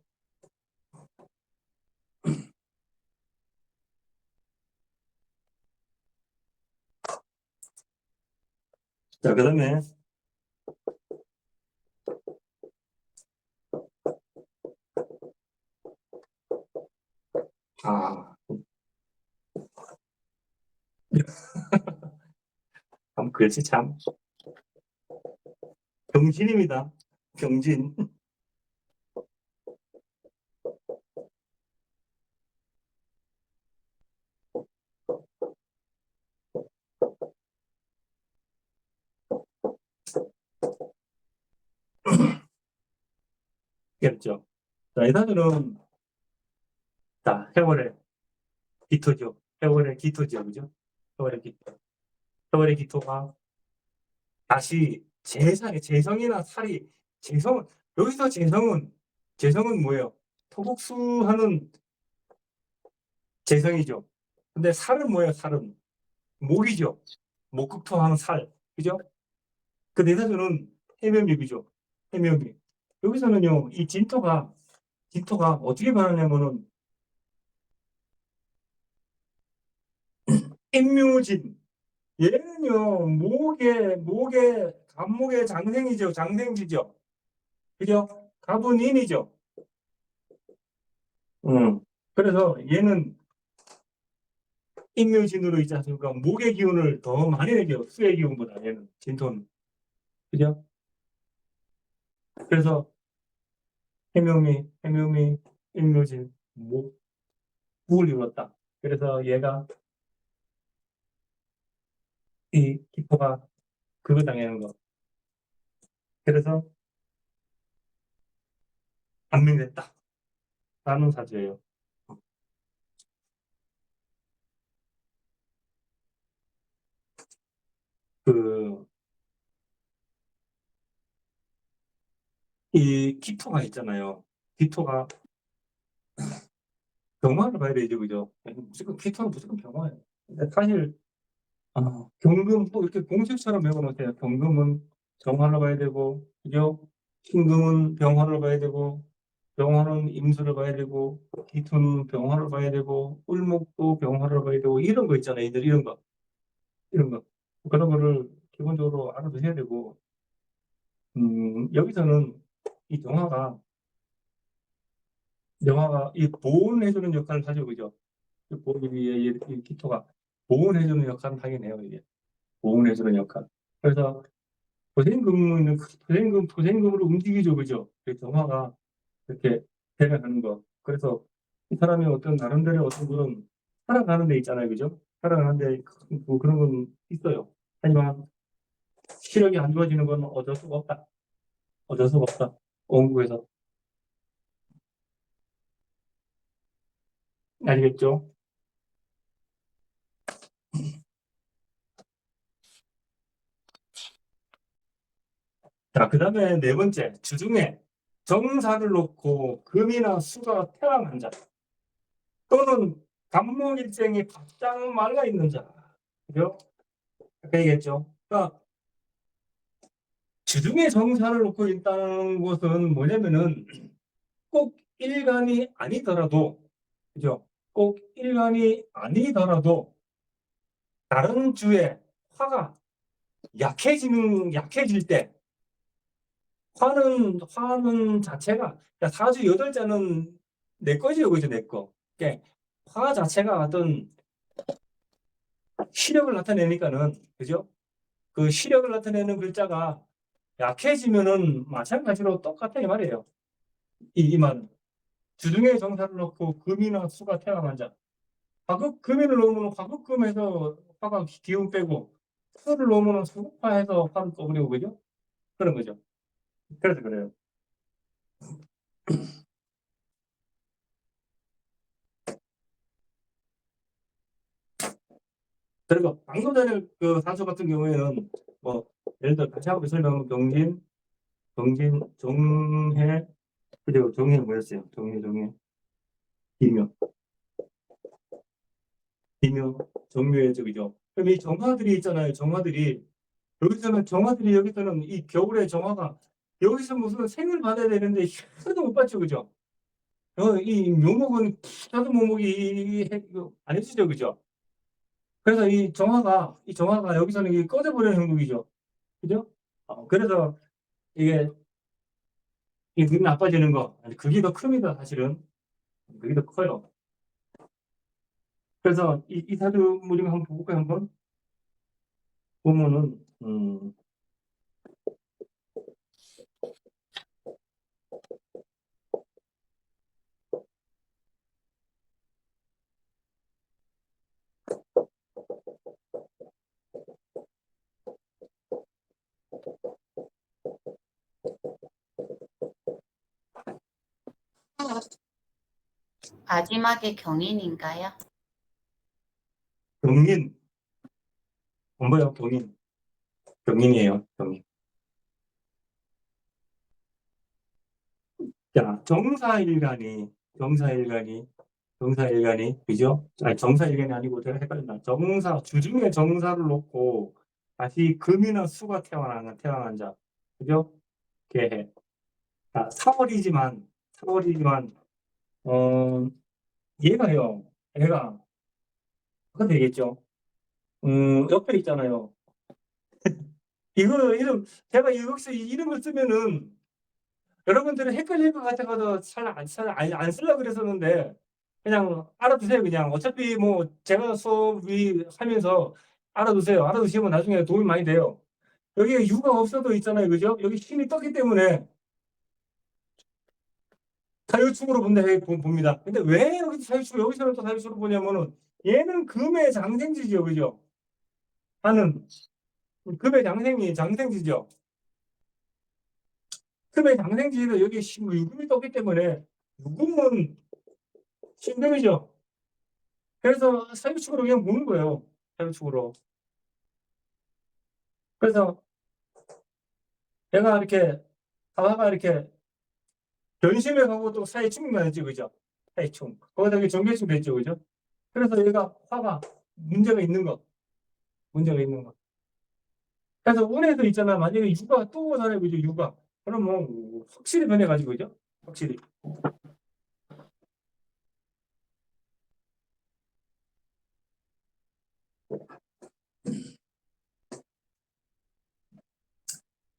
자, 그 다음에 아, 참 그렇지 참 경진입니다. 경진. 겠죠. 자, 이 단어는 자, 해월의 기토죠. 해월의 기토죠, 그죠? 해월의 기토. 해월의 기토가 다시 재성이나 살이 재성 여기서 재성은 뭐예요? 토국수하는 재성이죠. 근데 살은 뭐예요? 살은 목이죠. 목극토하는 살, 그죠? 그 내사주는 해명육이죠. 해명육. 여기서는요, 이 진토가 어떻게 변하냐면은 임묘진. 얘는요, 간목의 장생이죠. 장생지죠. 그죠? 가분인이죠. 그래서 얘는 임묘진으로 있지 않습니까? 목의 기운을 더 많이 내죠. 수의 기운보다 얘는 진토는. 그죠? 그래서 해묘미, 임묘진, 목을 이뤘다. 그래서 얘가 이 기포가 그거 당하는 거. 그래서 안명됐다. 라는 사주예요. 그, 이 기토가 있잖아요. 기토가 병화를 봐야 되죠, 그죠? 무조건 기토는 무조건 병화예요. 근데 사실 경금 또 이렇게 공식처럼 배워놓으세요. 경금은 정화를 봐야 되고, 그죠? 신금은 병화를 봐야 되고, 병화는 임수를 봐야 되고, 기토는 병화를 봐야 되고, 을목도 병화를 봐야 되고, 이런 거 있잖아요. 이런 거. 그런 거를 기본적으로 알아두셔야 되고, 여기서는 이 영화가 이 보온해주는 역할을 하죠, 그죠? 이 기토가 보온해주는 역할을 하긴 해요, 이게. 보온해주는 역할. 그래서 토생금으로 움직이죠, 그죠? 그래서 영화가 이렇게 대변하는 거. 그래서 이 사람이 어떤 나름대로 어떤 그런 살아가는 데 있잖아요, 그죠? 살아가는데 뭐 그런 건 있어요. 하지만 시력이 안 좋아지는 건 어쩔 수가 없다. 어쩔 수가 없다. 원국에서. 알겠죠? 자, 그 다음에 네 번째, 주중에 정사를 놓고 금이나 수가 태어난 자, 또는 간목일생이 바짝 말라 있는 자. 그죠? 아까 얘기했죠? 그러니까 주중에 정사를 놓고 있다는 것은 뭐냐면은 꼭 일간이 아니더라도, 그죠? 꼭 일간이 아니더라도 다른 주에 화가 약해질 때 화는 자체가 그러니까 사주 8자는 내 거지요, 그죠? 내 거. 그러니까 화 자체가 어떤 시력을 나타내니까는 그죠? 그 시력을 나타내는 글자가 약해지면은 마찬가지로 똑같아 이 말이에요. 이 말은 주중에 정사를 놓고 금이나 수가 태어난 자. 금인을 놓으면 화급금해서 화가 기운 빼고 수를 놓으면 수급화해서 화를 떠버리고 그죠? 그런 거죠. 그래서 그래요. 그리고 방금 전에 그 산소 같은 경우에는 뭐 예를 들어 다시 한번 설명하면 정해, 그리고 정해 뭐였어요? 기묘, 정묘의 적이죠. 그럼 이 정화들이 있잖아요. 정화들이 여기서는 이 겨울에 정화가 여기서 무슨 생을 받아야 되는데 하나도 못 받죠, 그죠? 이 묘목은 하나도 묘목이 안 해주죠, 그죠? 그래서 이 정화가 여기서는 이게 꺼져버리는 행동이죠, 그죠? 그래서 이게 눈이 나빠지는 거, 아니, 그게 더 큽니다, 사실은. 그게 더 커요. 그래서 이 사주 우리가 한번 볼까요, 한번? 보면은, 마지막에 경인인가요? 경인, 뭐야, 경인이에요, 경인. 자, 정사일간이, 그죠? 아니, 정사일간이 아니고 제가 헷갈린다. 주중에 정사를 놓고 다시 금이나 수가 태어난 자. 그죠? 계해. 자, 4월이지만, 어, 얘가, 그거 되겠죠? 옆에 있잖아요. 제가 여기서 이 이름을 쓰면은 여러분들은 헷갈릴 것 같아서 안 쓰려고 그랬었는데, 그냥 알아두세요, 그냥. 어차피 뭐, 제가 수업이 하면서 알아두시면 나중에 도움이 많이 돼요. 여기에 유가 없어도 있잖아요, 그죠? 여기 신이 떴기 때문에 사유축으로 봅니다. 근데 왜 여기서는 또 사유축으로 보냐면은, 얘는 금의 장생지죠, 그죠? 하는, 금의 장생지죠. 금의 장생지에서 여기 유금이 떴기 때문에, 유금은 신금이죠. 그래서 사유축으로 그냥 보는 거예요. 사유축으로. 그래서 얘가 이렇게 하다가 이렇게 변심해 가고 또 사이충만 했죠, 그죠? 사이충. 거기다 이게 정계충 됐죠, 그죠? 그래서 얘가 화가 문제가 있는 거. 그래서 운에서 있잖아. 만약에 유가 또 오잖아요, 그죠? 유가. 그럼 뭐 확실히 변해가지고, 그죠? 확실히.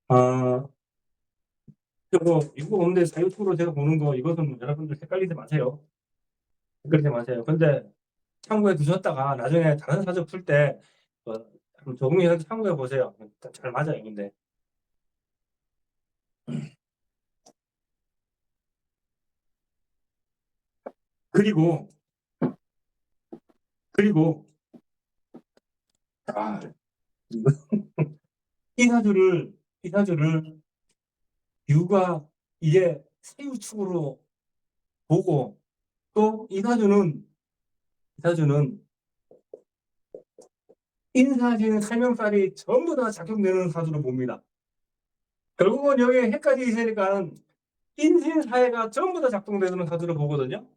아, 이거 없는데 사유축으로 제가 보는 거 이것은 여러분들 헷갈리지 마세요. 헷갈리지 마세요. 근데 참고해 두셨다가 나중에 다른 사주 풀때 한번 적응해서 참고해 보세요. 잘 맞아요, 근데. 그리고 그리고 아, 이거- 이 사주를 유가 이게 세유축으로 보고 또 이 사주는 인사진 설명살이 전부 다 작용되는 사주로 봅니다. 결국은 여기에 해까지 있으니까는 인신사회가 전부 다 작동되는 사주로 보거든요.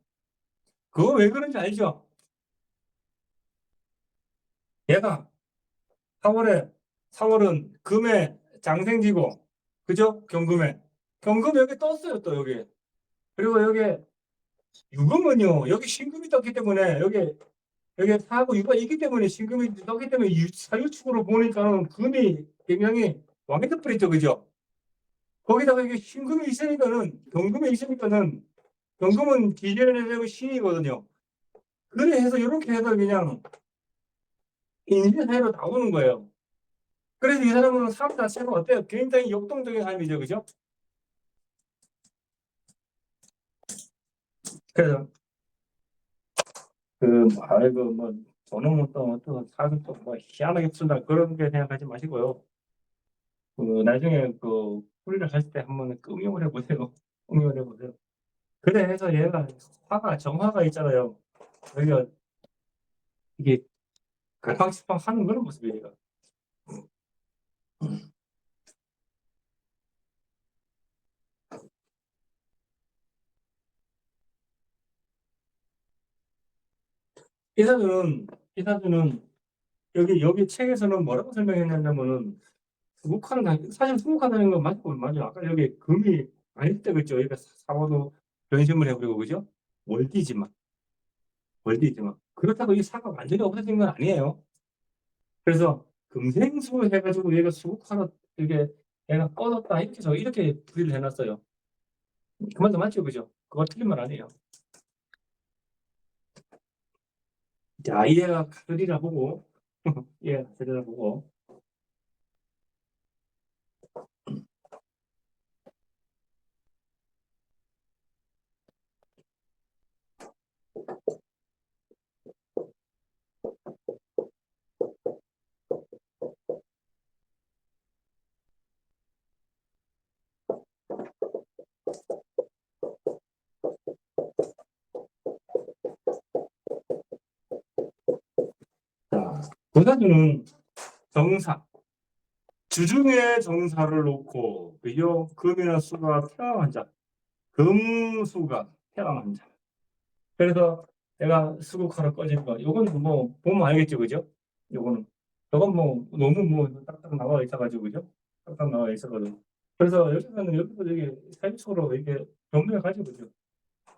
그거 왜 그런지 알죠? 얘가 4월은 금의 장생지고, 그죠? 경금 여기 떴어요, 또 여기. 그리고 여기 유금은요, 여기 신금이 떴기 때문에 여기 사하고 유가 있기 때문에 신금이 떴기 때문에 사유축으로 보니까는 금이 굉장히 왕이 덮어있죠, 그죠? 거기다가 이게 경금이 있으니까는 경금은 기존에 되고 신이거든요. 그래 해서 이렇게 해서 그냥 인신사회로 나오는 거예요. 그래서 이 사람은 삶 자체가 어때요? 굉장히 역동적인 삶이죠, 그죠? 그래서 아이고 뭐 저놈은 또 사실 또뭐 희한하게 쓴다 그런 게 생각하지 마시고요. 나중에 풀이를 할 때 한번 응용을 해보세요. 응용을 해보세요. 그래 해서 얘가 정화가 있잖아요. 여기가 이게 갈팡질팡 하는 그런 모습이에요. 이사주는 여기 책에서는 뭐라고 설명했냐면은 사실 수국하다는 건 맞죠. 아까 여기 금이 아닐 때 그죠? 여기가 사고도 변심을 해버리고 그죠? 월디지만 그렇다고 이 사가 완전히 없어진 건 아니에요. 그래서 금생수 해가지고 얘가 수국하나 이게 얘가 꺼졌다 이렇게 해서 이렇게 풀이를 해놨어요. 그 말도 맞죠, 그죠? 그거 틀린 말 아니에요. 자, 이해가 가들이라 보고 이해가 가들이라 보고 자, 고사주는 정사 주중에 정사를 놓고 그죠? 금이나 수가 태왕한 자, 금수가 태왕한 자. 그래서 내가 수국하러 꺼진 거, 요건 뭐 보면 알겠죠, 그죠? 요거는 저건 뭐 너무 뭐 딱딱 나와 있어가지고 그죠? 딱딱 나와 있어가지고. 그래서 여기서 되게 사유적으로 이게 변명을 가지고 그죠?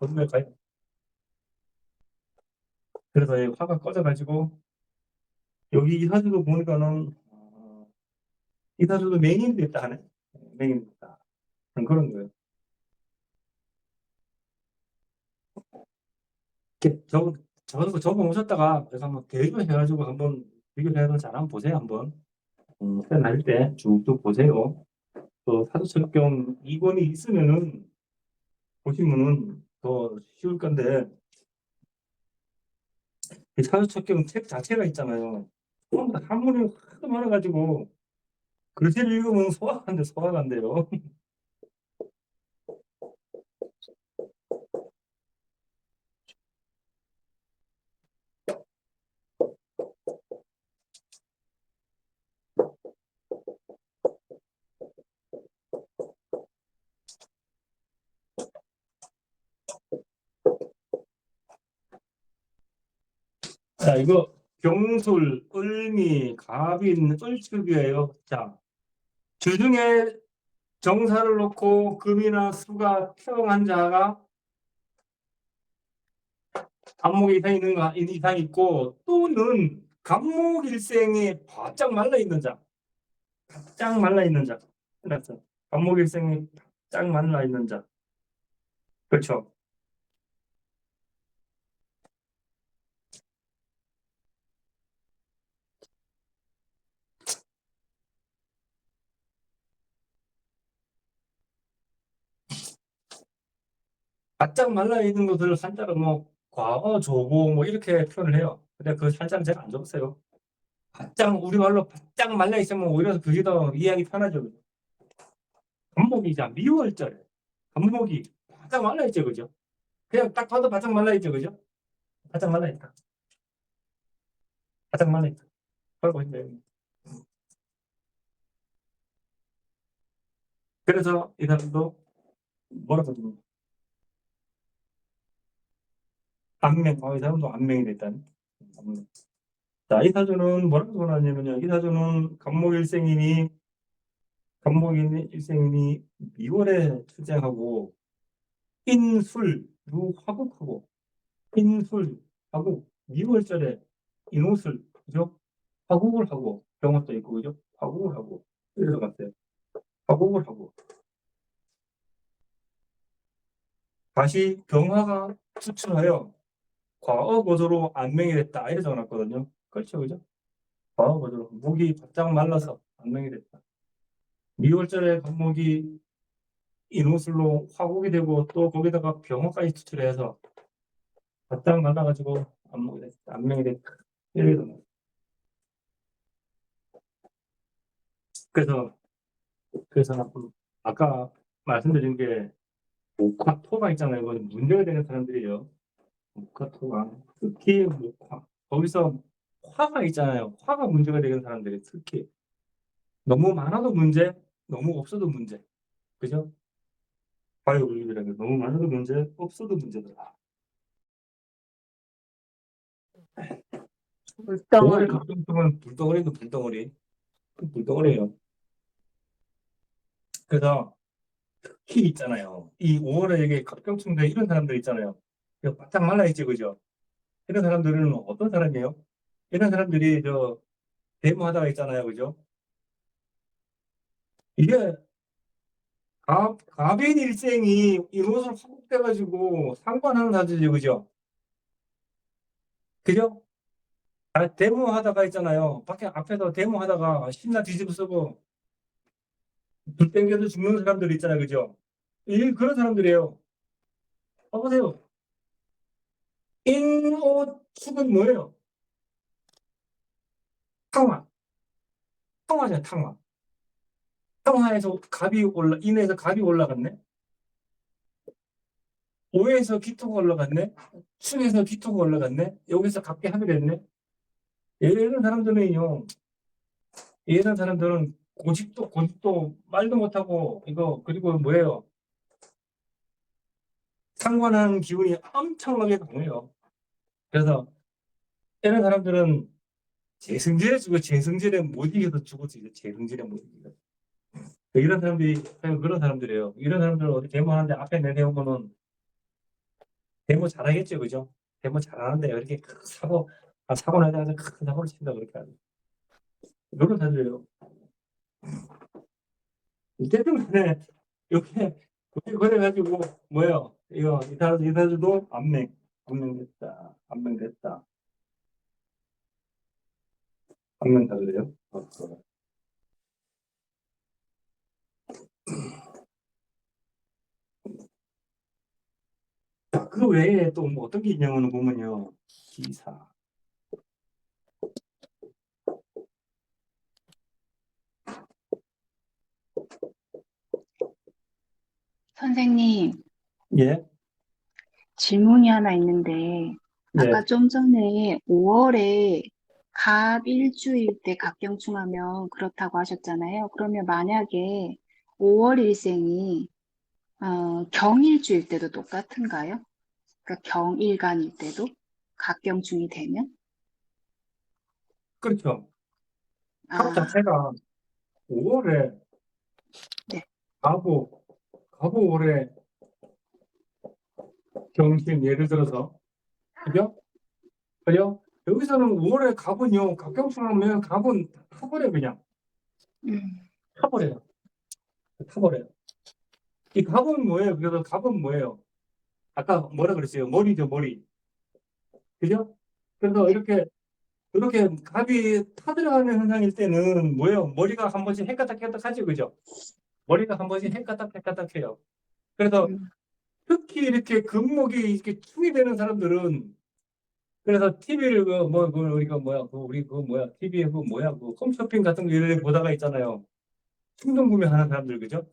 변명을 가요. 그래서 이 화가 꺼져가지고 여기 이 사주도 보니까는 이 사주도 맹인이 됐다 하네. 맹인이 됐다. 그런 거예요. 이렇게 저거 오셨다가 그래서 한번 대조해가지고 한번 비교해서 잘 한번 보세요 한번. 날 때 쭉쭉 보세요. 또 사주철경 2권이 있으면은 보시면은 더 쉬울 건데 이 사주철경 책 자체가 있잖아요. 처음부터 한문이 하도 많아가지고 글씨를 읽으면 소화가 안 돼요. 자, 이거 병술, 을미, 갑인, 을축이에요. 자, 주중에 정사를 놓고 금이나 수가 태ong한 자가 간목이 이상 있고 또는 간목일생이 바짝 말라 있는 자, 바짝 말라 있는 자, 그렇죠. 간목일생이 바짝 말라 있는 자, 그렇죠. 바짝 말라 있는 것을 한자로 뭐 과거, 조고 뭐 이렇게 표현을 해요. 근데 그 한자는 제가 안 적었어요. 우리 말로 바짝 말라 있으면 오히려 그게 더 이해하기 편하죠. 간목이자 미월절에 간목이 바짝 말라 있죠, 그죠? 그냥 딱 봐도 바짝 말라 있죠, 그죠? 바짝 말라 있다. 바짝 말라 있다. 그러고 있네요. 그래서 이 사람도 뭐라고 하죠? 이 사람도 안맹이 됐다는. 안맹. 자, 이 사주는 뭐라고 전하냐면요. 이 사주는 간목일생이니 미월에 출생하고 인술, 유화국하고 인술, 화국, 미월절에 인옷을 그죠? 화국을 하고 병원도 있고 그죠? 화국을 하고 이래서 갔어요. 화국을 하고 다시 병화가 추출하여 과어고조로 안명이 됐다 이래 적어놨거든요. 그렇죠, 그죠? 과어고조로 목이 바짝 말라서 안명이 됐다. 미월절에 간목이 인후술로 화국이 되고 또 거기다가 병화까지 추출해서 바짝 말라가지고 안명이 됐다. 이래 적어놨어요. 그래서 아까 말씀드린 게 목화토가 있잖아요. 이건 문제가 되는 사람들이에요. 목화토가 특히 목화 거기서 화가 있잖아요. 화가 문제가 되는 사람들이 특히 너무 많아도 문제, 너무 없어도 문제. 그죠? 바이오 분리라는 게 너무 많아도 문제, 없어도 문제더라. 5월의 물덩어리. 갑경충은 불덩어리도 불덩어리. 불덩어리예요. 그래서 특히 있잖아요. 이 5월에 이게 갑경충들 이런 사람들 있잖아요. 이거 바짝 말라있지, 그죠? 이런 사람들은 어떤 사람이에요? 이런 사람들이 데모하다가 있잖아요, 그죠? 이게 갑인 일생이 이것을 확복돼가지고 상관하는 사주지, 그죠? 그죠? 데모하다가 있잖아요. 밖에 앞에서 데모하다가 신나 뒤집어 쓰고 불 땡겨서 죽는 사람들 있잖아요, 그죠? 그런 사람들이에요. 봐보세요. 인오축은 뭐예요? 탕화. 탕화잖아요, 탕화. 탕화에서 인에서 갑이 올라갔네? 오에서 기토가 올라갔네? 축에서 기토가 올라갔네? 여기서 갑기 합이 됐네? 이런 사람들은요, 이런 사람들은 고집도 말도 못하고, 그리고 뭐예요? 상관하는 기운이 엄청나게 강해요. 그래서 이런 사람들은 재승질에 죽어, 재승질에 못 이겨서 죽었어, 재승질에 못 이겨. 이런 사람들이, 그런 사람들이에요. 이런 사람들은 어디 데모하는데 앞에 내세우면은 데모 잘하겠죠, 그죠? 데모 잘하는데 이렇게 큰 사고 나자마자 큰 사고를 친다, 그렇게 하죠. 이런 사람들이에요. 어쨌든 간에, 이렇게, 그래가지고, 뭐예요? 이사주도 암맹됐다. 암맹 사주래요. 그 외에 또 뭐 어떤 게 있냐면 보면요. 기사. 선생님, 예? 질문이 하나 있는데, 예. 아까 좀 전에 5월에 갑 일주일 때 갑경충하면 그렇다고 하셨잖아요. 그러면 만약에 5월 일생이 경일주일 때도 똑같은가요? 그러니까 경일간일 때도 갑경충이 되면? 그렇죠. 하루 아, 자체가 5월에 네. 가고 올해 경신 예를 들어서 그죠? 그죠? 여기서는 5월에 갑은요. 갑경충하면 갑은 타버려 그냥 음, 타버려요. 타버려요. 이 갑은 뭐예요? 그래서 갑은 뭐예요? 아까 뭐라 그랬어요? 머리죠, 머리. 그죠? 그래서 네. 이렇게 갑이 타들어가는 현상일 때는 뭐예요? 머리가 한 번씩 헷가닥 하죠, 그죠? 머리가 한 번씩 헷가닥 해요. 그래서 음, 특히 이렇게 금목이 이렇게 충이 되는 사람들은 그래서 TV를 우리가 뭐야 우리 뭐야 TV에 뭐야 홈쇼핑 같은 거 이런 데 보다가 있잖아요. 충동 구매하는 사람들 그죠?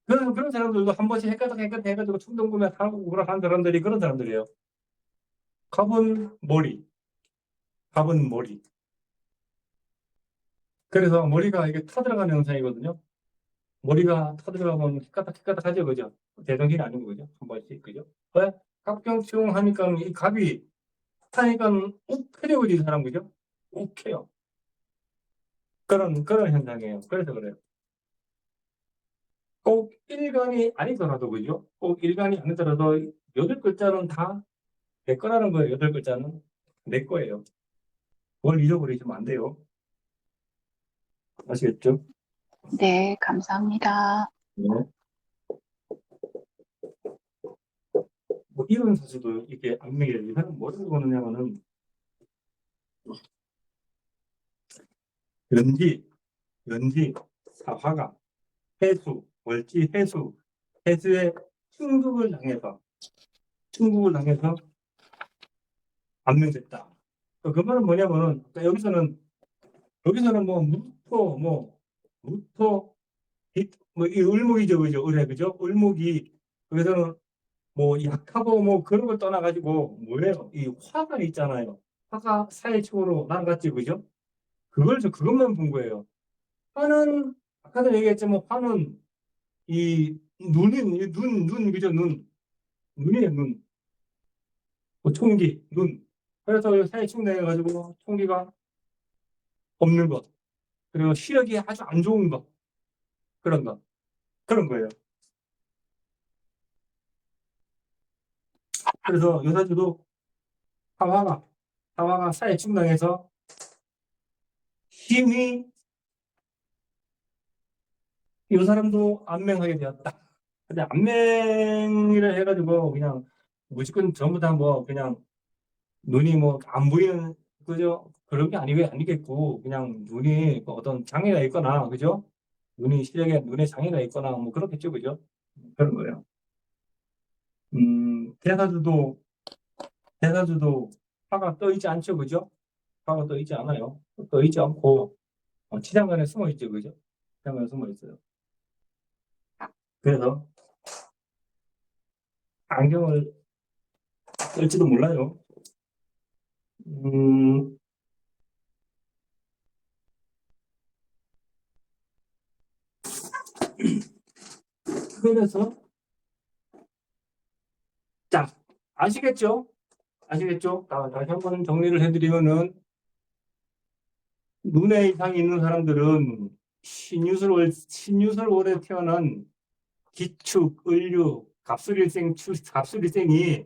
그런 사람들도 한 번씩 헷가닥 해가지고 충동 구매하고 그러는 사람들이 그런 사람들이에요. 갑은 머리, 갑은 머리. 그래서 머리가 이게 타들어가는 현상이거든요. 머리가 타들어가면 헷가닥 하죠, 그죠? 제정신이 아니고 그죠? 한 번씩 그죠? 왜? 갑경충 하니까 이 갑이 타니까 욱해요, 이 사람 그죠? 욱해요. 그런 현상이에요. 그래서 그래요. 꼭 일간이 아니더라도 그죠? 꼭 일간이 아니더라도 8글자는 다 내 거라는 거예요. 8글자는 내 거예요. 그걸 잊어버리시면 안 돼요. 아시겠죠? 네, 감사합니다. 네. 뭐 이런 사실도 이게 악명이에요. 이 사람 뭐라고 보느냐면은 연지, 사화가, 해수, 월지, 해수의 충국을 당해서 암명됐다. 그 말은 뭐냐면은 그러니까 여기서는 뭐 무토, 이 을목이죠, 그죠? 을해, 그죠? 을목이 여기서는 뭐 약하고 뭐 그런 걸 떠나가지고 뭐예요? 이 화가 있잖아요. 화가 사회축으로 날아갔지, 그죠? 그것만 본 거예요. 화는, 아까도 얘기했지만, 화는 그죠? 눈이에요, 눈. 총기, 눈. 그래서 사회축 내가지고 총기가 없는 것. 그리고 시력이 아주 안 좋은 것. 그런 거. 그런 거예요. 그래서 요사주도 하와가 사회축 당해서 힘이 이 사람도 안맹하게 되었다. 근데 안맹이라 해가지고 그냥 무조건 전부 다 뭐 그냥 눈이 뭐 안 보이는 그죠? 그런 게 아니겠고 그냥 눈이 뭐 어떤 장애가 있거나 그죠? 눈에 장애가 있거나 뭐 그렇겠죠, 그죠? 그런 거예요. 대사주도 화가 떠 있지 않죠, 그죠? 화가 떠 있지 않아요. 떠 있지 않고 치장관에 숨어 있죠, 그죠? 치장관에 숨어 있어요. 그래서 안경을 쓸지도 몰라요. 음, 그래서 자, 아시겠죠? 아시겠죠? 다시 한번 정리를 해드리면은 눈에 이상이 있는 사람들은 신유술월에 태어난 기축, 을류, 갑술일생이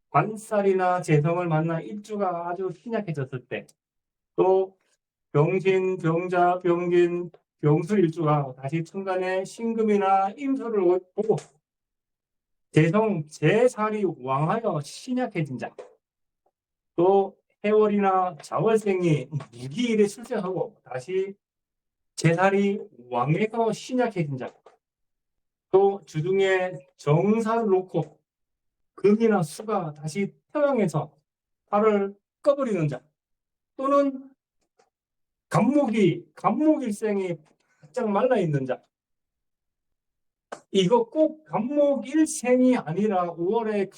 관살이나 재성을 만나 일주가 아주 신약해졌을 때, 또 병신, 병자, 병긴, 병술일주가 다시 천간에 신금이나 임수를 보고 제살이 왕하여 신약해진 자, 또 해월이나 자월생이 무기일에 출생하고 다시 제살이 왕해서 신약해진 자, 또 주중에 정사를 놓고 금이나 수가 다시 태왕해서 팔을 꺼버리는 자, 또는 갑목일생이 바짝 말라있는 자, 이거 꼭 갑목일생이 아니라 5월에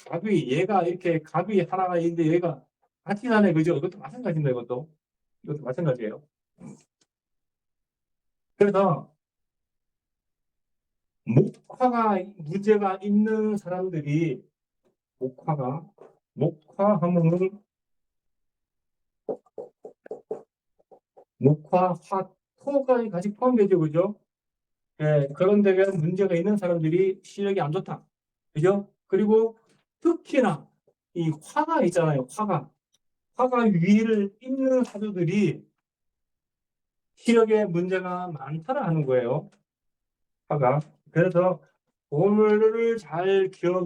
얘가 이렇게 갑이 하나가 있는데 얘가 같이 사네, 그죠? 이것도 마찬가지입니다, 이것도 마찬가지예요. 그래서 목화가 문제가 있는 사람들이 목화하면은 목화, 화, 토가 같이 포함되죠, 그죠? 예, 그런 데가 문제가 있는 사람들이 시력이 안 좋다, 그죠? 그리고 특히나 이 화가 있잖아요, 화가 위를 잇는 사주들이 시력에 문제가 많다라 하는 거예요, 화가. 그래서 오늘을 잘 기억을